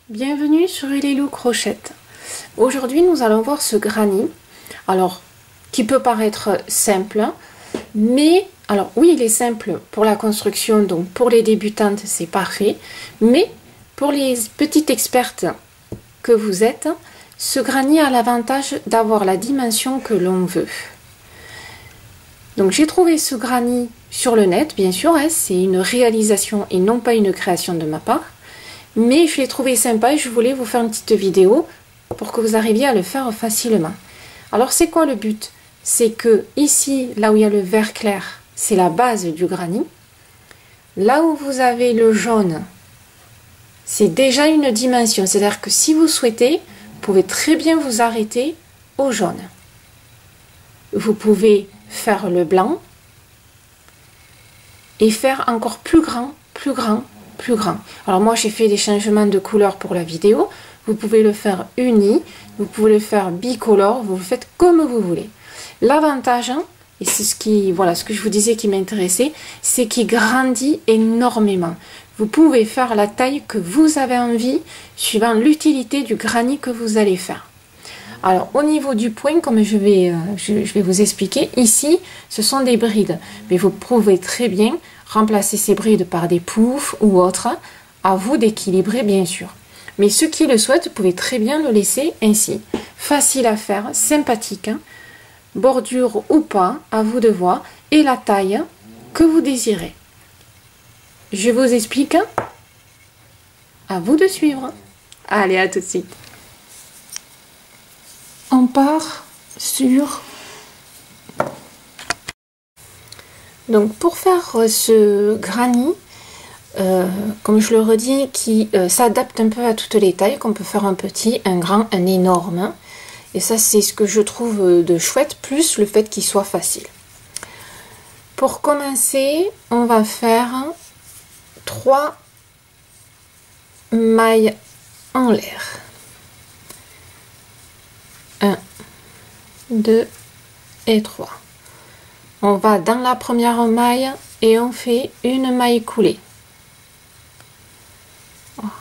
Bienvenue sur Lilou Crochette. Aujourd'hui nous allons voir ce granny, alors qui peut paraître simple, mais alors oui il est simple pour la construction, donc pour les débutantes c'est parfait, mais pour les petites expertes que vous êtes, ce granny a l'avantage d'avoir la dimension que l'on veut. Donc j'ai trouvé ce granny sur le net, bien sûr, hein, c'est une réalisation et non pas une création de ma part. Mais je l'ai trouvé sympa et je voulais vous faire une petite vidéo pour que vous arriviez à le faire facilement. Alors c'est quoi le but? C'est que ici, là où il y a le vert clair, c'est la base du granny. Là où vous avez le jaune, c'est déjà une dimension. C'est-à-dire que si vous souhaitez, vous pouvez très bien vous arrêter au jaune. Vous pouvez faire le blanc et faire encore plus grand, plus grand, plus grand. Alors moi j'ai fait des changements de couleur pour la vidéo. Vous pouvez le faire uni, vous pouvez le faire bicolore, vous le faites comme vous voulez. L'avantage, et c'est ce que je vous disais qui m'intéressait, c'est qu'il grandit énormément. Vous pouvez faire la taille que vous avez envie suivant l'utilité du granny que vous allez faire. Alors au niveau du point, comme je vais vous expliquer, ici ce sont des brides, mais vous pouvez très bien remplacer ces brides par des poufs ou autres, à vous d'équilibrer bien sûr. Mais ceux qui le souhaitent, vous pouvez très bien le laisser ainsi. Facile à faire, sympathique, hein? Bordure ou pas, à vous de voir, et la taille que vous désirez. Je vous explique, à vous de suivre. Allez, à tout de suite. On part sur... Donc pour faire ce granny, comme je le redis, qui s'adapte un peu à toutes les tailles, qu'on peut faire un petit, un grand, un énorme. Et ça c'est ce que je trouve de chouette, plus le fait qu'il soit facile. Pour commencer, on va faire 3 mailles en l'air. 1, 2 et 3. On va dans la première maille et on fait une maille coulée. Voilà.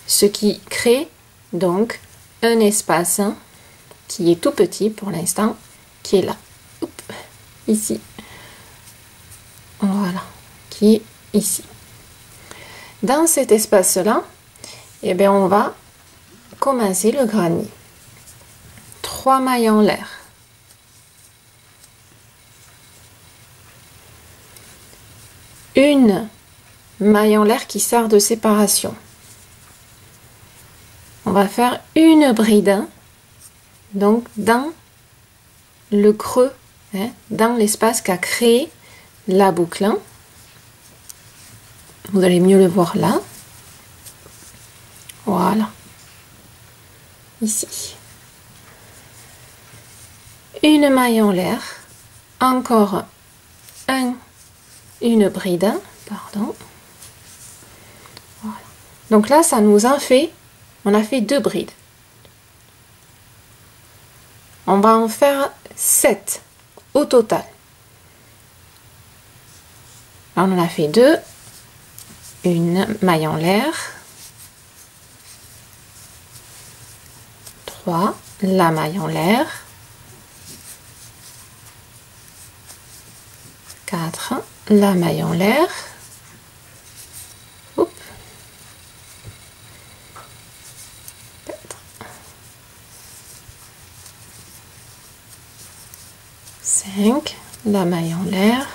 Ce qui crée donc un espace qui est tout petit pour l'instant, qui est là. Oups, ici. Voilà, qui est ici. Dans cet espace-là, eh bien, on va commencer le granny. 3 mailles en l'air. Une maille en l'air qui sert de séparation. On va faire une bride, donc dans le creux, hein, dans l'espace qu'a créé la boucle. Vous allez mieux le voir là. Voilà. Ici. Une maille en l'air. Encore une bride, pardon. Voilà. Donc là, ça nous en fait, on a fait 2 brides. On va en faire 7 au total. Là, on en a fait 2, une maille en l'air, 3, la maille en l'air, 4, la maille en l'air, 5, la maille en l'air,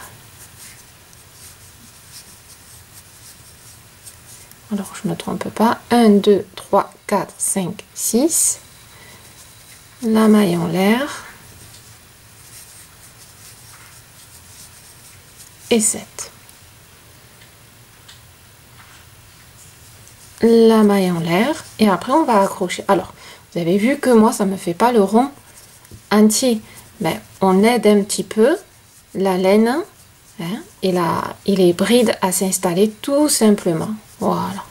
alors je ne me trompe pas, 1, 2, 3, 4, 5, 6, la maille en l'air, et 7. La maille en l'air, et après on va accrocher. Alors, vous avez vu que moi ça me fait pas le rond entier, mais on aide un petit peu la laine, hein, et les brides à s'installer tout simplement. Voilà,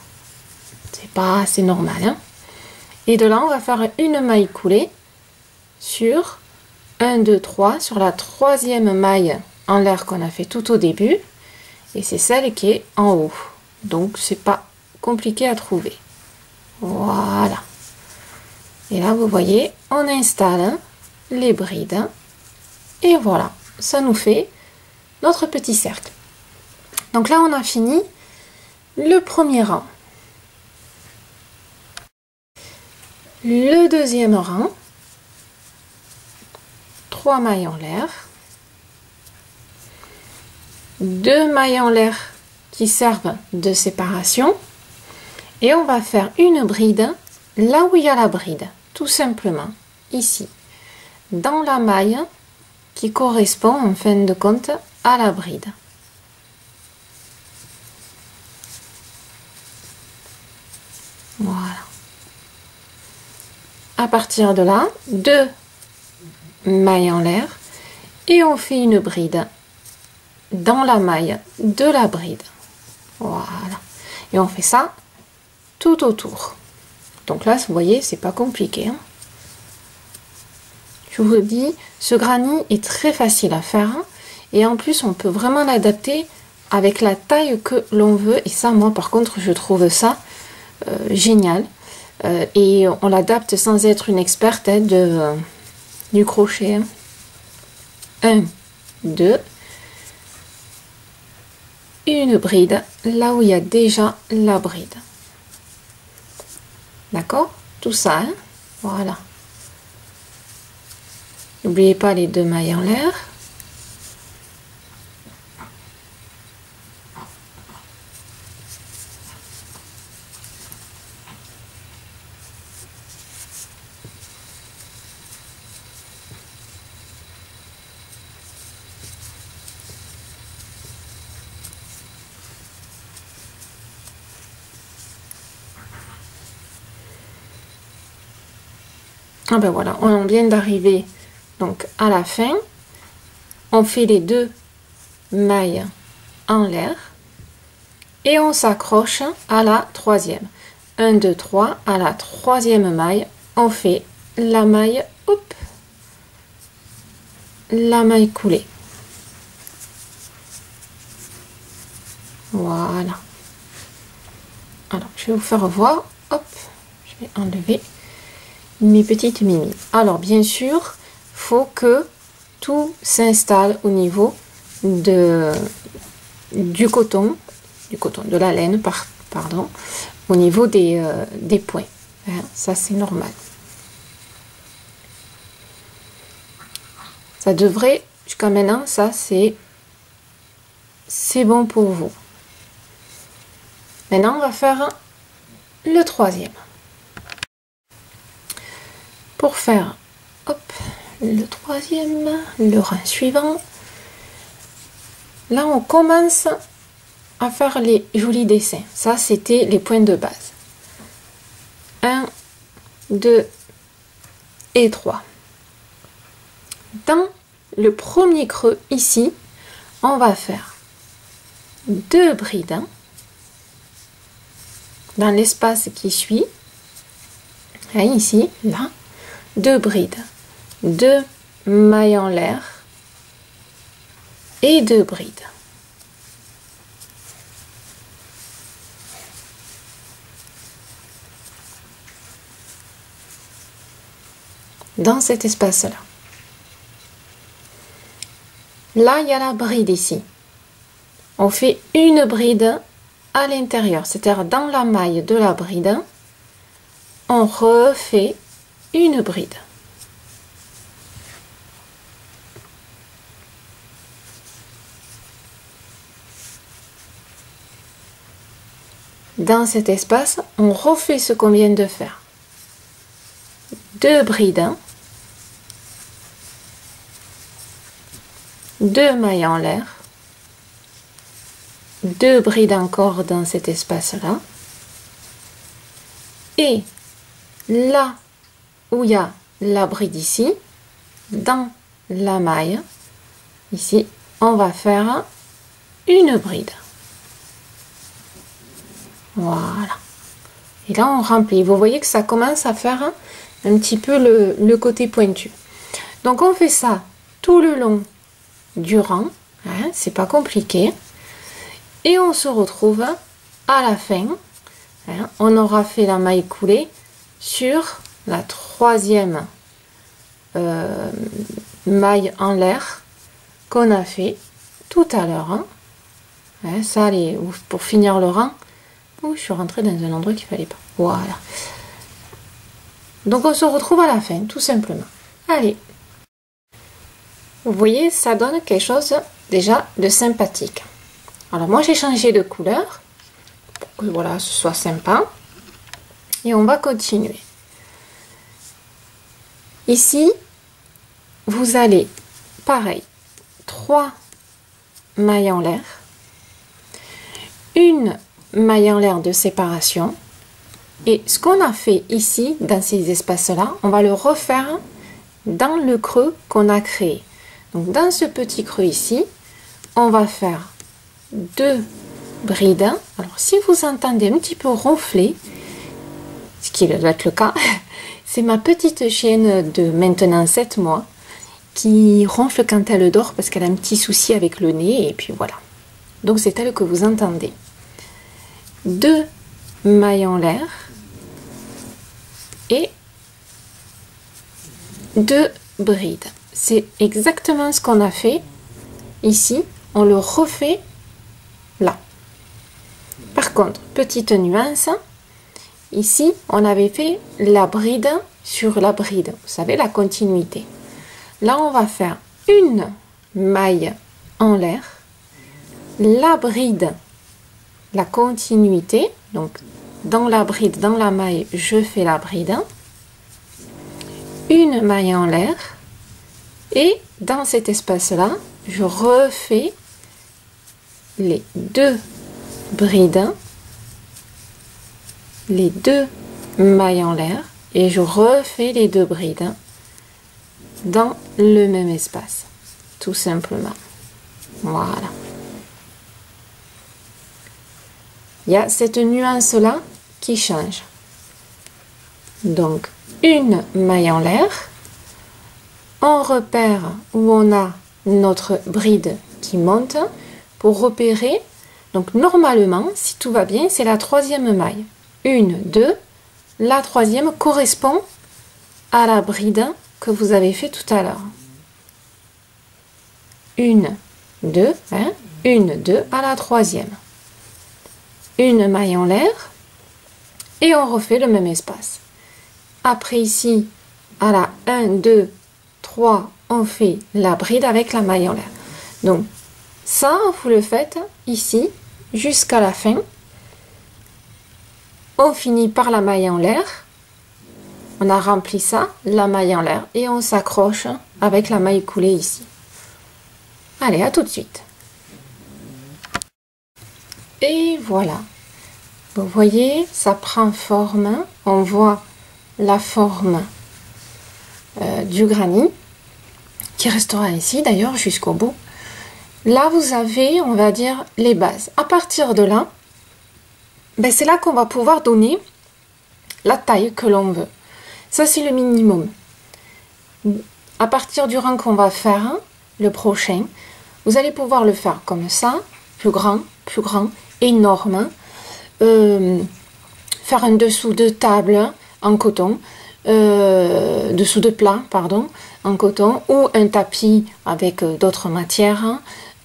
c'est normal, hein. Et de là on va faire une maille coulée sur 1, 2, 3, sur la 3e maille en l'air qu'on a fait tout au début, et c'est celle qui est en haut, donc c'est pas compliqué à trouver. Voilà. Et là, vous voyez, on installe les brides. Et voilà, ça nous fait notre petit cercle. Donc là, on a fini le premier rang. Le deuxième rang, 3 mailles en l'air, 2 mailles en l'air qui servent de séparation, et on va faire une bride là où il y a la bride, tout simplement, ici, dans la maille qui correspond en fin de compte à la bride. Voilà. À partir de là, 2 mailles en l'air et on fait une bride dans la maille de la bride. Voilà. Et on fait ça tout autour. Donc là, vous voyez, c'est pas compliqué, hein. Je vous dis, ce granny est très facile à faire, hein, et en plus, on peut vraiment l'adapter avec la taille que l'on veut. Et ça, moi, par contre, je trouve ça génial. Et on l'adapte sans être une experte, hein, du crochet. 1, 2, une bride là où il y a déjà la bride. D'accord? Tout ça, hein? Voilà. N'oubliez pas les 2 mailles en l'air. Ah ben voilà, on vient d'arriver donc à la fin. On fait les 2 mailles en l'air et on s'accroche à la troisième. 1, 2, 3, à la troisième maille, on fait la maille, hop, la maille coulée. Voilà. Alors, je vais vous faire voir. Hop, je vais enlever mes petites mimi. Alors, bien sûr, faut que tout s'installe au niveau du coton, de la laine, pardon, au niveau des points. Hein, ça, c'est normal. Ça devrait, jusqu'à maintenant, ça, c'est bon pour vous. Maintenant, on va faire le troisième. Pour faire, hop, le troisième, le rang suivant, là, on commence à faire les jolis dessins. Ça, c'était les points de base. 1, 2 et 3. Dans le premier creux, ici, on va faire 2 brides dans l'espace qui suit. Et ici, là, 2 brides, 2 mailles en l'air et 2 brides. Dans cet espace-là. Là, il y a la bride ici. On fait une bride à l'intérieur, c'est-à-dire dans la maille de la bride, on refait une bride. Dans cet espace, on refait ce qu'on vient de faire. 2 brides, 2 mailles en l'air, 2 brides encore dans cet espace-là, et là où il y a la bride ici, dans la maille, ici, on va faire une bride. Voilà. Et là, on remplit. Vous voyez que ça commence à faire un petit peu le côté pointu. Donc, on fait ça tout le long du rang. Hein, c'est pas compliqué. Et on se retrouve à la fin hein, on aura fait la maille coulée sur la troisième maille en l'air qu'on a fait tout à l'heure. Hein. Ouais, ça, pour finir le rang, je suis rentrée dans un endroit qu'il fallait pas. Voilà. Donc on se retrouve à la fin, tout simplement. Allez. Vous voyez, ça donne quelque chose déjà de sympathique. Alors moi j'ai changé de couleur pour que voilà, ce soit sympa. Et on va continuer. Ici, vous allez, pareil, 3 mailles en l'air, une maille en l'air de séparation. Et ce qu'on a fait ici, dans ces espaces-là, on va le refaire dans le creux qu'on a créé. Donc dans ce petit creux ici, on va faire 2 brides. Alors si vous entendez un petit peu ronfler, ce qui doit être le cas, c'est ma petite chienne de maintenant 7 mois qui ronfle quand elle dort parce qu'elle a un petit souci avec le nez et puis voilà. Donc c'est elle que vous entendez. 2 mailles en l'air et 2 brides. C'est exactement ce qu'on a fait ici. On le refait là. Par contre, petite nuance, ici, on avait fait la bride sur la bride. Vous savez, la continuité. Là, on va faire une maille en l'air, la bride, la continuité. Donc, dans la bride, dans la maille, je fais la bride. Une maille en l'air. Et dans cet espace-là, je refais les 2 brides, les 2 mailles en l'air et je refais les 2 brides dans le même espace, tout simplement. Voilà. Il y a cette nuance-là qui change. Donc, une maille en l'air. On repère où on a notre bride qui monte pour repérer. Donc normalement, si tout va bien, c'est la troisième maille. 1, 2. La troisième correspond à la bride que vous avez fait tout à l'heure. 1, 2, 1, 2 à la troisième. Une maille en l'air et on refait le même espace. Après ici, à la 1, 2, 3, on fait la bride avec la maille en l'air. Donc, ça, vous le faites ici jusqu'à la fin. On finit par la maille en l'air. On a rempli ça, la maille en l'air, et on s'accroche avec la maille coulée ici. Allez, à tout de suite. Et voilà. Vous voyez, ça prend forme. On voit la forme du granit qui restera ici d'ailleurs jusqu'au bout. Là vous avez, on va dire, les bases. À partir de là, ben, c'est là qu'on va pouvoir donner la taille que l'on veut. Ça c'est le minimum. À partir du rang qu'on va faire, le prochain, vous allez pouvoir le faire comme ça, plus grand, énorme. Faire un dessous de table en coton, dessous de plat, pardon, en coton, ou un tapis avec d'autres matières,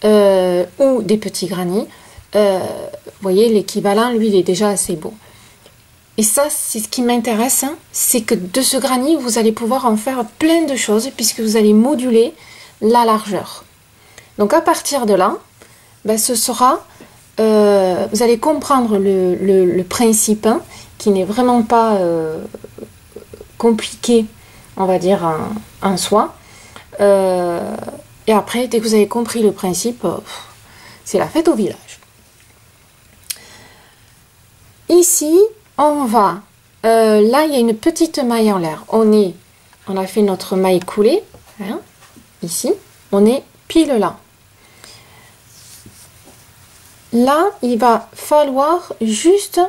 ou des petits granits. Vous voyez, l'équivalent, lui, il est déjà assez beau. Et ça, c'est ce qui m'intéresse, hein, c'est que de ce granit, vous allez pouvoir en faire plein de choses, puisque vous allez moduler la largeur. Donc à partir de là, ben, ce sera, vous allez comprendre le principe, hein, qui n'est vraiment pas compliqué, on va dire, en soi. Et après, dès que vous avez compris le principe, c'est la fête au village. Ici, on va, là il y a une petite maille en l'air. On a fait notre maille coulée, hein, ici, on est pile là. Là, il va falloir juste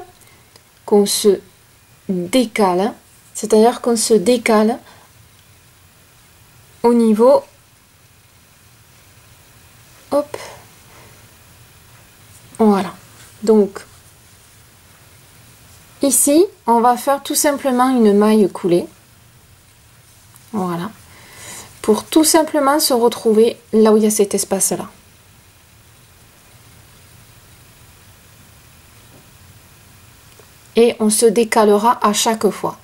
qu'on se décale, c'est-à-dire qu'on se décale au niveau, hop, voilà. Donc, Ici, on va faire tout simplement une maille coulée. Voilà. Pour tout simplement se retrouver là où il y a cet espace-là. Et on se décalera à chaque fois.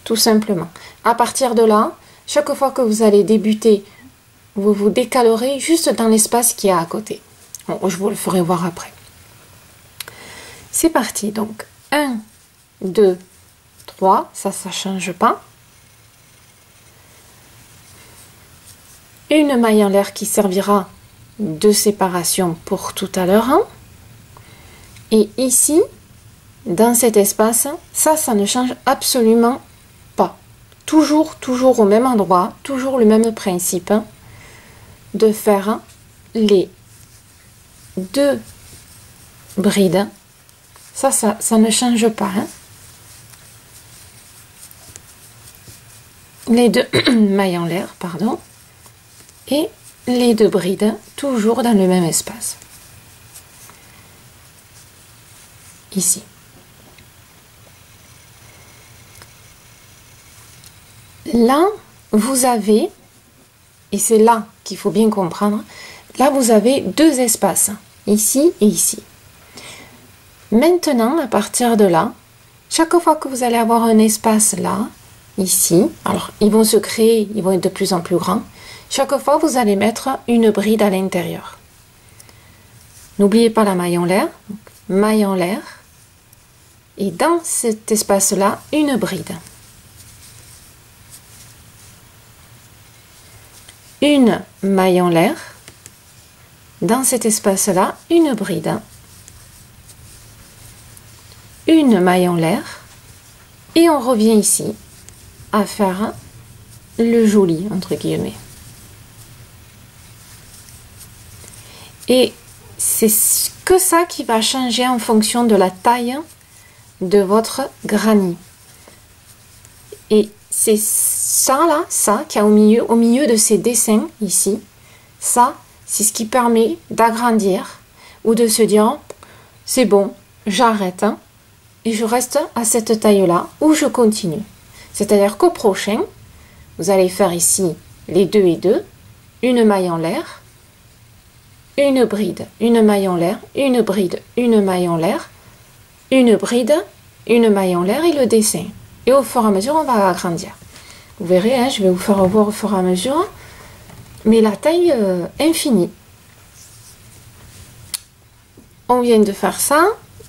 Tout simplement. À partir de là, chaque fois que vous allez débuter, vous vous décalerez juste dans l'espace qui est à côté. Bon, je vous le ferai voir après. C'est parti. Donc, 1, 2, 3. Ça ne change pas. Une maille en l'air qui servira de séparation pour tout à l'heure. Et ici, dans cet espace, ça ne change absolument pas. Toujours au même endroit, toujours le même principe de faire les 2 brides. Ça ne change pas. Les 2 mailles en l'air, pardon. Et les 2 brides, toujours dans le même espace. Ici. Là, vous avez, et c'est là qu'il faut bien comprendre, là vous avez 2 espaces, ici et ici. Maintenant, à partir de là, chaque fois que vous allez avoir un espace là, ici, alors ils vont se créer, ils vont être de plus en plus grands, chaque fois vous allez mettre une bride à l'intérieur. N'oubliez pas la maille en l'air, maille en l'air, et dans cet espace-là, une bride. Une maille en l'air, dans cet espace-là, une bride. Une maille en l'air, et on revient ici à faire le joli, entre guillemets. Et c'est que ça qui va changer en fonction de la taille de votre granny. Et c'est ça là, ça qui est au milieu de ces dessins ici, ça c'est ce qui permet d'agrandir ou de se dire c'est bon, j'arrête et je reste à cette taille là ou je continue. C'est-à-dire qu'au prochain, vous allez faire ici les 2 et 2, une maille en l'air, une bride, une maille en l'air, une bride, une maille en l'air, une bride, une maille en l'air et le dessin. Et au fur et à mesure, on va agrandir. Vous verrez, hein, je vais vous faire voir au fur et à mesure, mais la taille infinie. On vient de faire ça,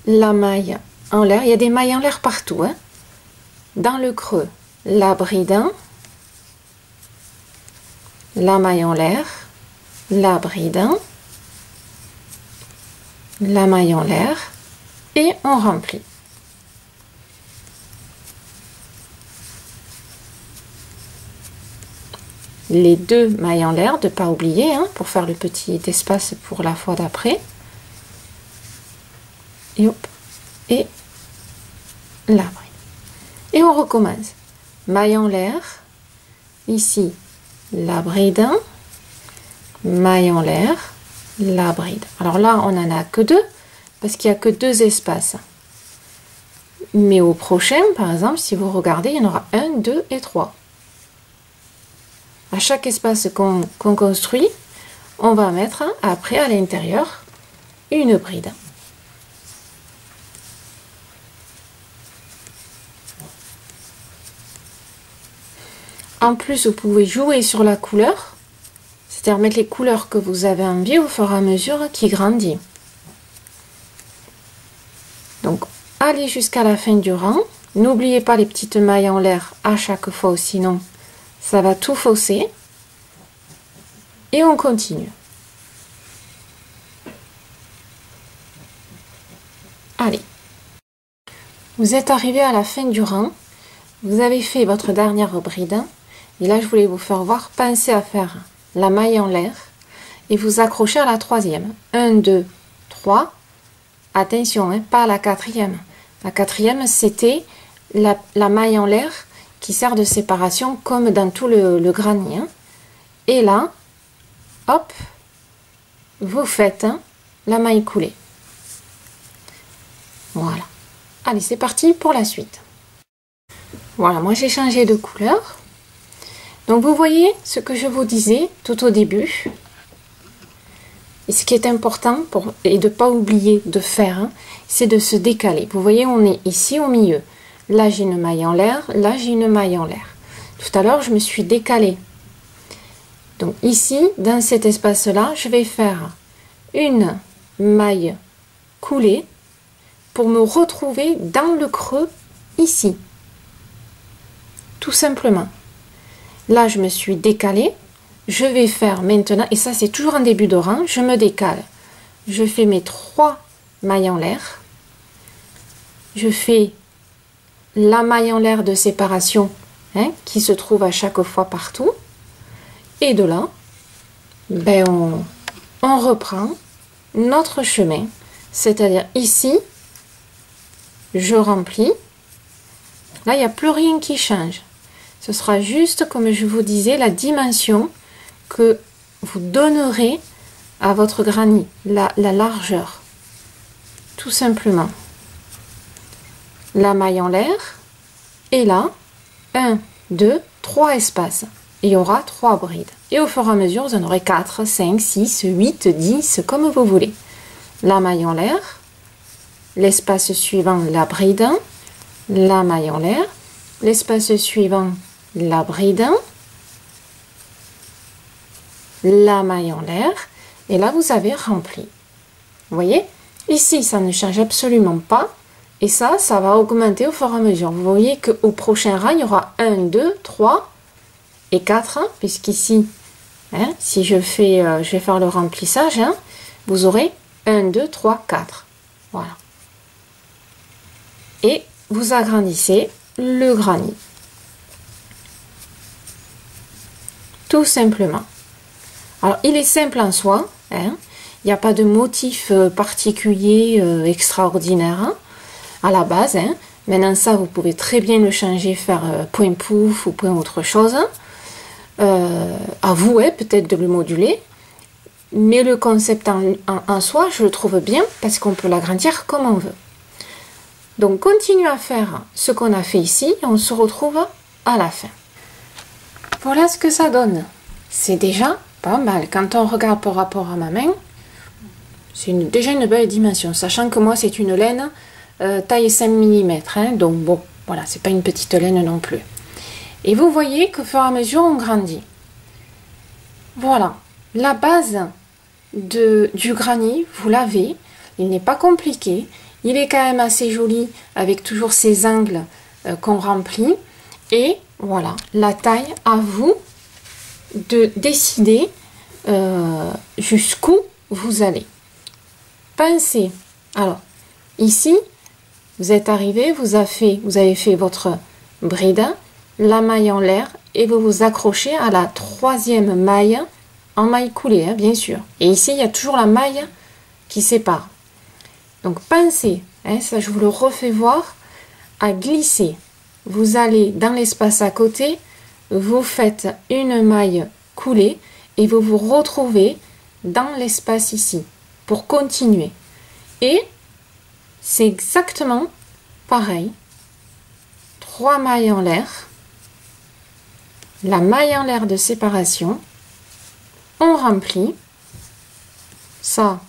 la maille en l'air, il y a des mailles en l'air partout. Hein. Dans le creux, la bride, la maille en l'air, la bride, la maille en l'air, et on remplit. Les 2 mailles en l'air, de ne pas oublier, hein, pour faire le petit espace pour la fois d'après. Et hop, et la bride. Et on recommence. Maille en l'air, ici, la bride, maille en l'air, la bride. Alors là, on n'en a que 2, parce qu'il n'y a que 2 espaces. Mais au prochain, par exemple, si vous regardez, il y en aura 1, 2 et 3. À chaque espace qu'on construit, on va mettre après à l'intérieur une bride. En plus, vous pouvez jouer sur la couleur, c'est-à-dire mettre les couleurs que vous avez envie au fur et à mesure qui grandit. Donc, allez jusqu'à la fin du rang. N'oubliez pas les petites mailles en l'air à chaque fois, sinon ça va tout fausser. Et on continue. Allez. Vous êtes arrivé à la fin du rang. Vous avez fait votre dernière bride. Et là, je voulais vous faire voir, pensez à faire la maille en l'air et vous accrochez à la 3e. 1, 2, 3. Attention, hein, pas à la 4e. La 4e, c'était la maille en l'air qui sert de séparation comme dans tout le granny. Hein. Et là, hop, vous faites la maille coulée. Voilà. Allez, c'est parti pour la suite. Voilà, moi j'ai changé de couleur. Donc vous voyez ce que je vous disais tout au début. Et ce qui est important et de ne pas oublier de faire, hein, c'est de se décaler. Vous voyez, on est ici au milieu. Là, j'ai une maille en l'air. Là, j'ai une maille en l'air. Tout à l'heure, je me suis décalée. Donc ici, dans cet espace-là, je vais faire une maille coulée pour me retrouver dans le creux ici. Tout simplement. Là, je me suis décalée. Je vais faire maintenant, et ça c'est toujours un début de rang, je me décale. Je fais mes 3 mailles en l'air. Je fais la maille en l'air de séparation, hein, qui se trouve à chaque fois partout. Et de là, ben on reprend notre chemin. C'est-à-dire ici, je remplis. Là, il n'y a plus rien qui change. Ce sera juste, comme je vous disais, la dimension que vous donnerez à votre granit, la largeur, tout simplement. La maille en l'air, et là, 1, 2, 3 espaces. Il y aura 3 brides. Et au fur et à mesure, vous en aurez 4, 5, 6, 8, 10, comme vous voulez. La maille en l'air, l'espace suivant, la bride, la maille en l'air, l'espace suivant, la bride, la maille en l'air, et là vous avez rempli. Vous voyez, ici ça ne change absolument pas, et ça va augmenter au fur et à mesure. Vous voyez qu'au prochain rang il y aura 1, 2, 3 et 4, hein, puisqu'ici, hein, si je vais faire le remplissage, hein, vous aurez 1, 2, 3, 4. Voilà. Et vous agrandissez le granit. Tout simplement. Alors, il est simple en soi, hein. Il n'y a pas de motif particulier extraordinaire, hein, à la base. Hein. Maintenant, ça, vous pouvez très bien le changer, faire point pouf ou point autre chose. À vous, hein, peut-être de le moduler. Mais le concept en soi, je le trouve bien parce qu'on peut l'agrandir comme on veut. Donc, continuez à faire ce qu'on a fait ici et on se retrouve à la fin. Voilà ce que ça donne. C'est déjà pas mal. Quand on regarde par rapport à ma main, c'est déjà une belle dimension. Sachant que moi, c'est une laine taille 5 mm. Hein, donc bon, voilà, c'est pas une petite laine non plus. Et vous voyez qu'au fur et à mesure, on grandit. Voilà. La base du granit, vous l'avez. Il n'est pas compliqué. Il est quand même assez joli avec toujours ces angles qu'on remplit. Et voilà, la taille, à vous de décider jusqu'où vous allez. Pensez, alors, ici, vous êtes arrivé, vous avez fait votre bride, la maille en l'air, et vous vous accrochez à la 3e maille, en maille coulée, hein, bien sûr. Et ici, il y a toujours la maille qui sépare. Donc, pensez, hein, ça je vous le refais voir, à glisser. Vous allez dans l'espace à côté, vous faites une maille coulée et vous vous retrouvez dans l'espace ici pour continuer. Et c'est exactement pareil. 3 mailles en l'air, la maille en l'air de séparation, on remplit ça.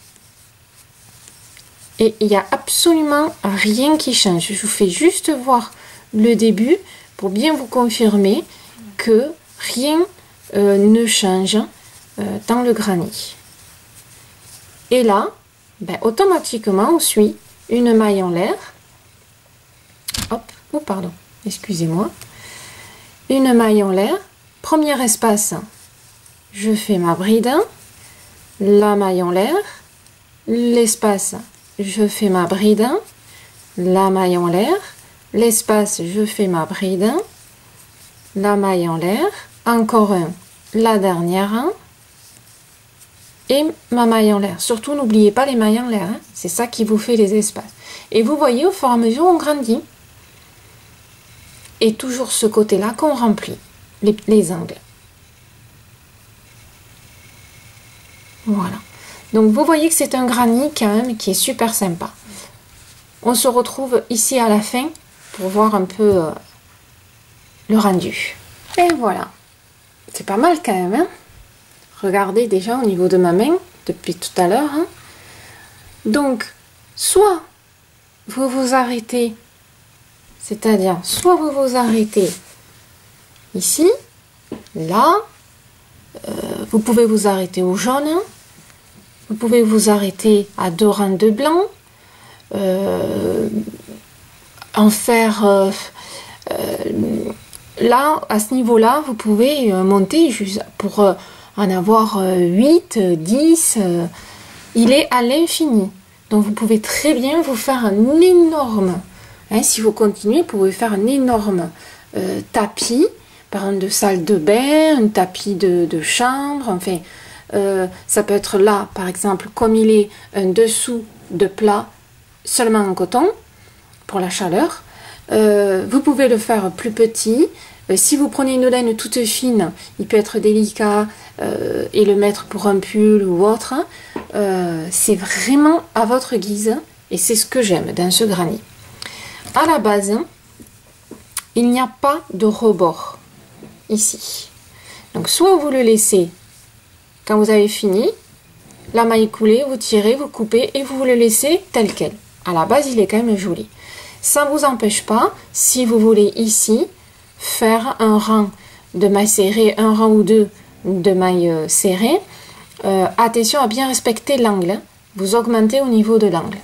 Et il n'y a absolument rien qui change. Je vous fais juste voir le début pour bien vous confirmer que rien ne change dans le granit. Et là, ben, automatiquement, on suit une maille en l'air. Hop, oh pardon, excusez-moi. Une maille en l'air. Premier espace, je fais ma bride. La maille en l'air. L'espace, je fais ma bride. La maille en l'air. L'espace, je fais ma bride, la maille en l'air, encore un, la dernière, et ma maille en l'air. Surtout, n'oubliez pas les mailles en l'air, hein. C'est ça qui vous fait les espaces. Et vous voyez, au fur et à mesure, on grandit. Et toujours ce côté-là qu'on remplit, les angles. Voilà. Donc, vous voyez que c'est un granit quand même qui est super sympa. on se retrouve ici à la fin pour voir un peu le rendu. Et voilà, c'est pas mal quand même, hein. Regardez déjà au niveau de ma main depuis tout à l'heure, hein. Donc soit vous vous arrêtez, c'est-à-dire soit vous vous arrêtez ici, là, vous pouvez vous arrêter au jaune, vous pouvez vous arrêter à 2 rangs de blanc, en faire là, à ce niveau-là, vous pouvez monter pour en avoir 8, 10, il est à l'infini. Donc vous pouvez très bien vous faire un énorme, hein, si vous continuez, vous pouvez faire un énorme tapis, par exemple de salle de bain, un tapis de chambre, enfin, ça peut être là, par exemple, comme il est un dessous de plat, seulement en coton, pour la chaleur. Vous pouvez le faire plus petit. Si vous prenez une laine toute fine, il peut être délicat et le mettre pour un pull ou autre. C'est vraiment à votre guise et c'est ce que j'aime dans ce granny. À la base, il n'y a pas de rebord ici. Donc soit vous le laissez quand vous avez fini, la maille coulée, vous tirez, vous coupez et vous le laissez tel quel. À la base, il est quand même joli. Ça ne vous empêche pas, si vous voulez ici, faire un rang de mailles serrées, un rang ou deux de mailles serrées. Attention à bien respecter l'angle, hein. Vous augmentez au niveau de l'angle.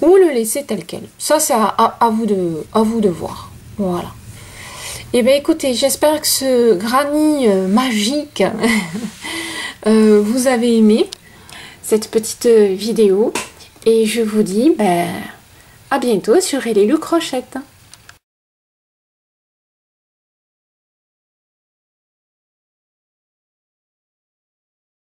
Ou le laisser tel quel. Ça, c'est à vous de voir. Voilà. Et bien écoutez, j'espère que ce granny magique vous avez aimé cette petite vidéo. Et je vous dis à bientôt sur Hello Crochette.